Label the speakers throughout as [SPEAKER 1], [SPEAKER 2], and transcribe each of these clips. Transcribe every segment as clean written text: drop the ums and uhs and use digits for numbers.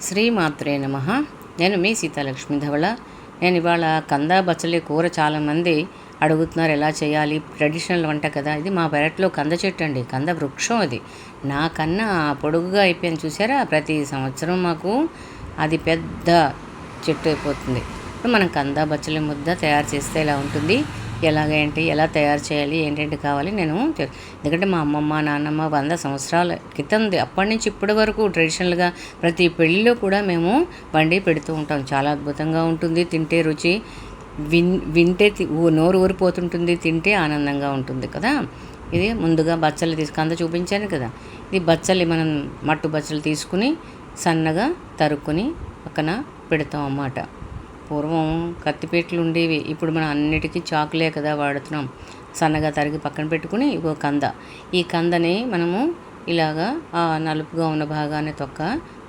[SPEAKER 1] శ్రీమాత్రే నమః. నేను మీ సీతాలక్ష్మి ధవళ. నేను ఇవాళ కందా బచ్చలి కూర చాలామంది అడుగుతున్నారు, ఎలా చేయాలి, ట్రెడిషనల్ వంట కదా. ఇది మా పెరట్లో కంద చెట్టు అండి, కంద వృక్షం. అది నాకన్నా పొడుగుగా అయిపోయింది చూసారా. ప్రతి సంవత్సరం మాకు అది పెద్ద చెట్టు అయిపోతుంది. మనం కందా బచ్చలి ముద్ద తయారు చేస్తే ఎలా ఉంటుంది, ఎలాగేంటి, ఎలా తయారు చేయాలి, ఏంటంటే కావాలి నేను ఎందుకంటే మా అమ్మమ్మ నాన్నమ్మ 100 సంవత్సరాల క్రితంది, అప్పటి నుంచి ఇప్పటి వరకు ట్రెడిషనల్గా ప్రతి పెళ్ళిలో కూడా మేము వండి పెడుతూ ఉంటాం. చాలా అద్భుతంగా ఉంటుంది, తింటే రుచి వింటే నోరు ఊరిపోతుంటుంది, తింటే ఆనందంగా ఉంటుంది కదా. ఇది ముందుగా బచ్చలు కంద చూపించాను కదా. ఇది బచ్చలి మనం మట్టు బచ్చలు తీసుకుని సన్నగా తరుక్కుని పక్కన పెడతాం అన్నమాట. పూర్వం కత్తిపీటలు ఉండేవి, ఇప్పుడు మనం అన్నిటికీ చాకులే కదా వాడుతున్నాం. సన్నగా తరిగి పక్కన పెట్టుకుని ఇగో కంద, ఈ కందని మనము ఇలాగా ఆ నలుపుగా ఉన్న భాగాన్ని తొక్క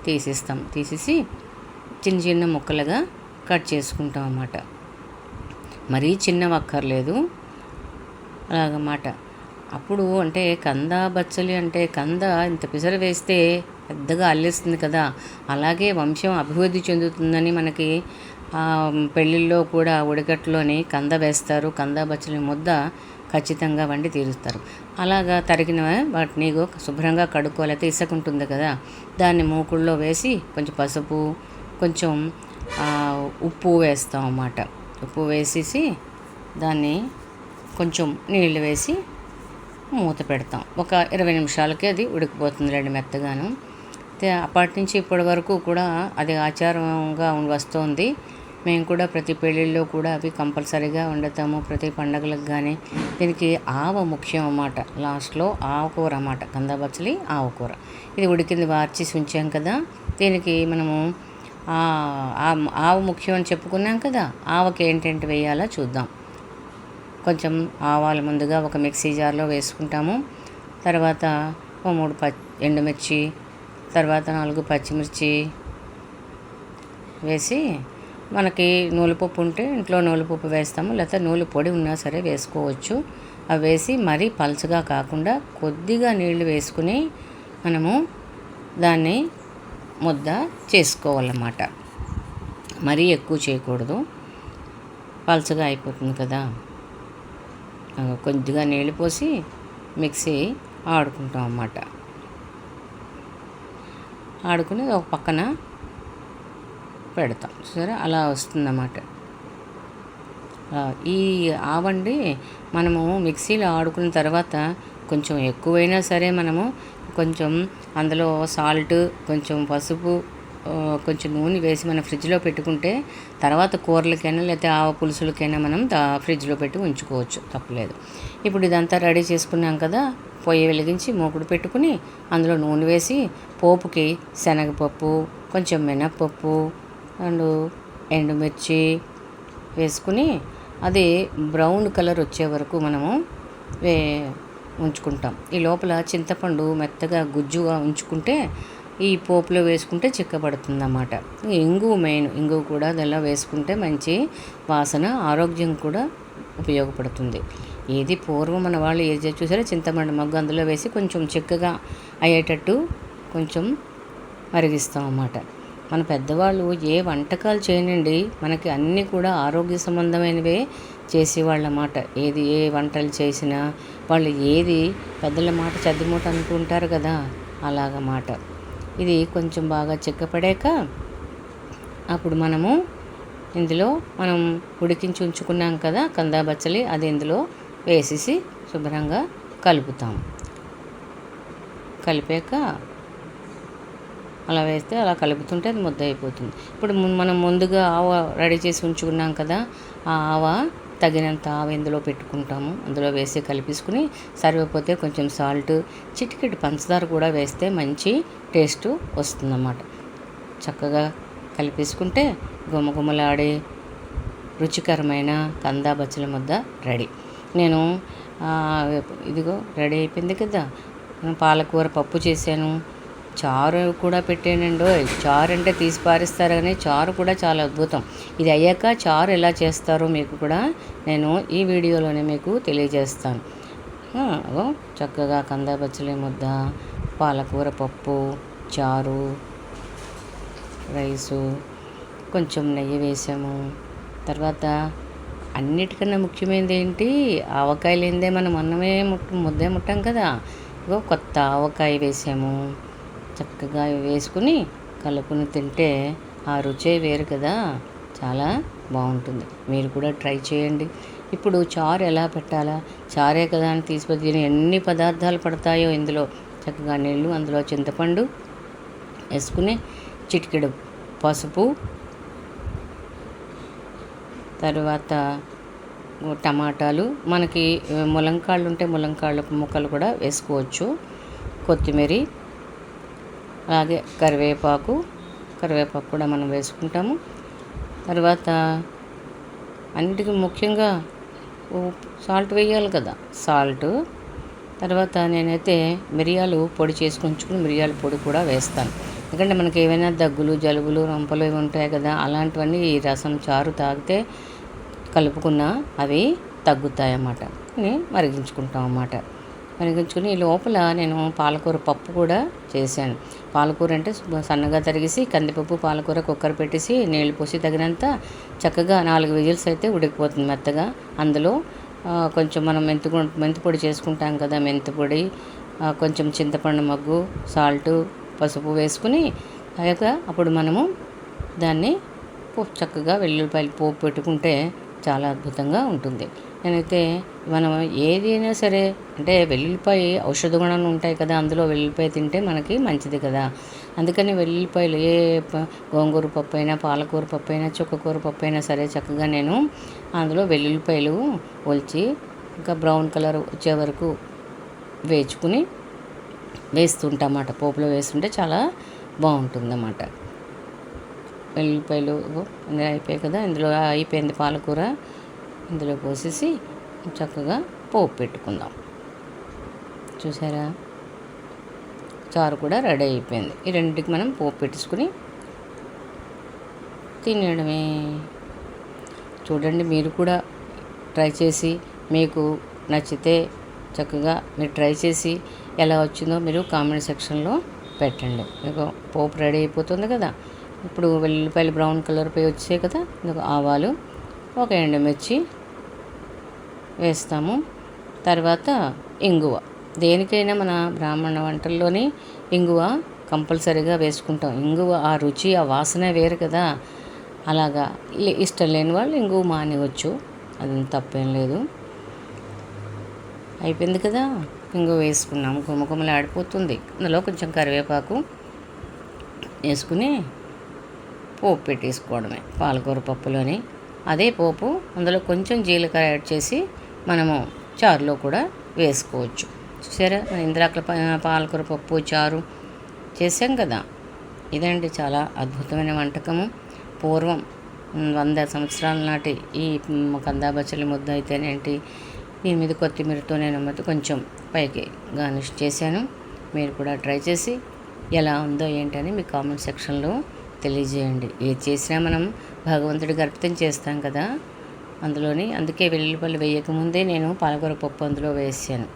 [SPEAKER 1] తీసేసి చిన్న చిన్న ముక్కలుగా కట్ చేసుకుంటాం అన్నమాట. మరీ చిన్నవి అక్కర్లేదు అలాగన్నమాట. అప్పుడు అంటే కంద బచ్చలి అంటే కంద ఇంత పిసరు వేస్తే పెద్దగా అల్లేస్తుంది కదా, అలాగే వంశం అభివృద్ధి చెందుతుందని మనకి పెళ్ళిళ్ళలో కూడా ఉడకట్లోని కంద వేస్తారు. కంద బచ్చలి ముద్ద ఖచ్చితంగా వండి తీరుస్తారు. అలాగా తరిగిన వాటిని శుభ్రంగా కడుక్కోలేకపోతే ఇసుక ఉంటుంది కదా, దాన్ని మూకుళ్ళలో వేసి కొంచెం పసుపు కొంచెం ఉప్పు వేస్తాం అన్నమాట. ఉప్పు వేసేసి దాన్ని కొంచెం నీళ్ళు వేసి మూత పెడతాం. ఒక 20 నిమిషాలకి అది ఉడికిపోతుంది రెండు మెత్తగాను. అప్పటి నుంచి ఇప్పటి వరకు కూడా అది ఆచారంగా వస్తుంది. మేము కూడా ప్రతి పెళ్ళిళ్ళలో కూడా అవి కంపల్సరీగా వండుతాము, ప్రతి పండగలకు కానీ. దీనికి ఆవ ముఖ్యం అన్నమాట. లాస్ట్లో ఆవకూర అన్నమాట, కంద బచ్చలి ఆవకూర. ఇది ఉడికింది వార్చేసి ఉంచాం కదా, దీనికి మనము ఆవ ముఖ్యం అని చెప్పుకున్నాం కదా. ఆవకి ఏంటంటే వేయాలో చూద్దాం. కొంచెం ఆవాలు ముందుగా ఒక మిక్సీ జార్లో వేసుకుంటాము. తర్వాత 3 ఎండుమిర్చి, తర్వాత 4 పచ్చిమిర్చి వేసి, మనకి నూలుపప్పు ఉంటే ఇంట్లో నూలుపప్పు వేస్తాము, లేకపోతే నూలు పొడి ఉన్నా సరే వేసుకోవచ్చు. అవి వేసి మరీ పలుచగా కాకుండా కొద్దిగా నీళ్లు వేసుకుని మనము దాన్ని ముద్ద చేసుకోవాలన్నమాట. మరీ ఎక్కువ చేయకూడదు, పలుచగా అయిపోతుంది కదా. కొద్దిగా నీళ్ళు పోసి మిక్సీ ఆడుకుంటాం అన్నమాట. ఆడుకుని ఒక పక్కన పెడతాం సరే, అలా వస్తుందన్నమాట. ఈ ఆవండి మనము మిక్సీలో ఆడుకున్న తర్వాత కొంచెం ఎక్కువైనా సరే మనము కొంచెం అందులో సాల్ట్, కొంచెం పసుపు, కొంచెం నూనె వేసి మనం ఫ్రిడ్జ్లో పెట్టుకుంటే తర్వాత కూరలకైనా లేకపోతే ఆవ పులుసులకైనా మనం ఫ్రిడ్జ్లో పెట్టి ఉంచుకోవచ్చు, తప్పలేదు. ఇప్పుడు ఇదంతా రెడీ చేసుకున్నాం కదా, పొయ్యి వెలిగించి మూకుడు పెట్టుకుని అందులో నూనె వేసి పోపుకి శనగపప్పు, కొంచెం మినప్పప్పు అండ్ ఎండుమిర్చి వేసుకుని అది బ్రౌన్ కలర్ వచ్చే వరకు మనము ఉంచుకుంటాం. ఈ లోపల చింతపండు మెత్తగా గుజ్జుగా ఉంచుకుంటే ఈ పోపులో వేసుకుంటే చిక్కబడుతుంది అన్నమాట. ఇంగువ మెయిన్, ఇంగువ కూడా దానిలో వేసుకుంటే మంచి వాసన, ఆరోగ్యం కూడా ఉపయోగపడుతుంది. ఏది పూర్వం మన వాళ్ళు ఏది చూసారో చింతపండు మగ్గు అందులో వేసి కొంచెం చిక్కగా అయ్యేటట్టు కొంచెం మరిగిస్తాం అన్నమాట. మన పెద్దవాళ్ళు ఏ వంటకాలు చేయనండి, మనకి అన్నీ కూడా ఆరోగ్య సంబంధమైనవే చేసేవాళ్ళ మాట. ఏది ఏ వంటలు చేసినా వాళ్ళు ఏది పెద్దల మాట చద్దిమూట అనుకుంటారు కదా, అలాగమాట. ఇది కొంచెం బాగా చిక్కపడాక అప్పుడు మనము ఇందులో మనం ఉడికించి ఉంచుకున్నాం కదా కందా బచ్చలి, అది ఇందులో వేసేసి శుభ్రంగా కలుపుతాం. కలిపాక అలా వేస్తే అలా కలుపుతుంటే అది ముద్ద అయిపోతుంది. ఇప్పుడు మనం ముందుగా ఆవ రెడీ చేసి ఉంచుకున్నాం కదా, ఆ ఆవ తగినంత ఆవ ఇందులో పెట్టుకుంటాము. అందులో వేసి కలిపేసుకుని సరిపోతే కొంచెం సాల్ట్, చిటికెడు పంచదార కూడా వేస్తే మంచి టేస్ట్ వస్తుందన్నమాట. చక్కగా కలిపేసుకుంటే గుమగుమలాడే రుచికరమైన కందా బచ్చలి ముద్ద రెడీ. నేను ఇదిగో రెడీ అయిపోయింది కదా. పాలకూర పప్పు చేశాను, చారు కూడా పెట్టానండో. చారు అంటే తీసి పారేస్తారు కానీ చారు కూడా చాలా అద్భుతం. ఇది అయ్యాక చారు ఎలా చేస్తారో మీకు కూడా నేను ఈ వీడియోలోనే మీకు తెలియజేస్తాను. చక్కగా కందా బచ్చలి ముద్ద, పాలకూర పప్పు, చారు రైసు, కొంచెం నెయ్యి వేసాము. తర్వాత అన్నిటికన్నా ముఖ్యమైనది ఏంటి, ఆవకాయ లేనిదే మనం అన్నమే ముద్దే ముట్టాం కదా. ఇగో కొత్త ఆవకాయ వేసాము. చక్కగా వేసుకుని కలుపుకుని తింటే ఆ రుచే వేరు కదా, చాలా బాగుంటుంది. మీరు కూడా ట్రై చేయండి. ఇప్పుడు చారు ఎలా పెట్టాలా, చారే కదా అని తీసుకొని ఎన్ని పదార్థాలు పడతాయో ఇందులో. చక్కగా నీళ్ళు, అందులో చింతపండు వేసుకుని చిటికెడు పసుపు, తర్వాత టమాటాలు, మనకి ములంకాళ్ళు ఉంటే ములంకాళ్ళ ముక్కలు కూడా వేసుకోవచ్చు, కొత్తిమీర, అలాగే కరివేపాకు కూడా మనం వేసుకుంటాము. తర్వాత అన్నిటికీ ముఖ్యంగా సాల్ట్ వేయాలి కదా, సాల్ట్. తర్వాత నేనైతే మిరియాలు పొడి చేసుకుని ఉంచుకుని మిరియాల పొడి కూడా వేస్తాను. ఎందుకంటే మనకి ఏవైనా దగ్గులు, జలుబులు, రంపలు ఇవి ఉంటాయి కదా, అలాంటివన్నీ ఈ రసం చారు తాగితే కలుపుకున్నా అవి తగ్గుతాయి అన్నమాట. మరిగించుకుంటాం అన్నమాట. మరిగించుకుని ఈ లోపల నేను పాలకూర పప్పు కూడా చేశాను. పాలకూర అంటే సన్నగా తరిగేసి కందిపప్పు, పాలకూర కుక్కర్ పెట్టేసి నీళ్ళు పోసి తగినంత చక్కగా 4 విజిల్స్ అయితే ఉడికిపోతుంది మెత్తగా. అందులో కొంచెం మనం మెంతి పొడి చేసుకుంటాం కదా, మెంతి పొడి, కొంచెం చింతపండు మగ్గు, సాల్టు, పసుపు వేసుకుని అప్పుడు మనము దాన్ని చక్కగా వెల్లుల్లిపాయలు పోపు పెట్టుకుంటే చాలా అద్భుతంగా ఉంటుంది. నేనైతే మనం ఏదైనా సరే అంటే వెల్లుల్లిపాయ ఔషధ గుణాలు ఉంటాయి కదా, అందులో వెల్లుల్లిపాయ తింటే మనకి మంచిది కదా. అందుకని వెల్లుల్లిపాయలు గోంగూర పప్పు అయినా, పాలకూర పప్పు అయినా, చుక్కకూర పప్పు అయినా సరే చక్కగా నేను అందులో వెల్లుల్లిపాయలు ఒలిచి ఇంకా బ్రౌన్ కలర్ వచ్చే వరకు వేయించుకుని వేస్తుంటమాట. పోపులో వేస్తుంటే చాలా బాగుంటుందన్నమాట. వెల్లుల్లిపాయలు అయిపోయాయి కదా, ఇందులో అయిపోయింది పాలకూర, ఇందులో పోసేసి చక్కగా పోపు పెట్టుకుందాం. చూసారా, చారు కూడా రెడీ అయిపోయింది. ఈ రెండింటికి మనం పోపు పెట్టేసుకుని తినడమే. చూడండి, మీరు కూడా ట్రై చేసి మీకు నచ్చితే చక్కగా మీరు ట్రై చేసి ఎలా వచ్చిందో మీరు కామెంట్ సెక్షన్లో పెట్టండి. మీకు పోపు రెడీ అయిపోతుంది కదా. ఇప్పుడు వెల్లుల్లిపాయలు బ్రౌన్ కలర్ పై వచ్చాయి కదా, ఇందులో ఆవాలు, ఒక ఎండుమిర్చి వేస్తాము. తర్వాత ఇంగువ, దేనికైనా మన బ్రాహ్మణ వంటల్లోని ఇంగువ కంపల్సరీగా వేసుకుంటాం. ఇంగువ ఆ రుచి, ఆ వాసన వేరు కదా. అలాగా ఇష్టం లేని వాళ్ళు ఇంగువ మానేవచ్చు, అది తప్పేం లేదు. అయిపోయింది కదా, ఇంగువ వేసుకున్నాము, గుమగుమలు ఆడిపోతుంది. అందులో కొంచెం కరివేపాకు వేసుకుని పోపు పెట్టేసుకోవడమే. పాలకూర పప్పులోని అదే పోపు అందులో కొంచెం జీలకర్ర యాడ్ చేసి మనము చారులో కూడా వేసుకోవచ్చు. చూసారా, ఇంద్రాకుల పాలకూర పప్పు చారు చేసాం కదా. ఇదండి చాలా అద్భుతమైన వంటకము. పూర్వం 100 సంవత్సరాల నాటి ఈ కందా బచ్చలి ముద్ద అయితేనేంటి, దీని మీద కొత్తిమీరతో నేను కొంచెం పైకి గార్నిష్ చేశాను. మీరు కూడా ట్రై చేసి ఎలా ఉందో ఏంటని మీ కామెంట్ సెక్షన్లో తెలియజేయండి. ఏది చేసినా మనం భగవంతుడికి అర్పితం చేస్తాం కదా, అందుకే వెల్లుల్లిపాయలు వేయకముందే నేను పాలకూర పప్పు అందులో వేసాను.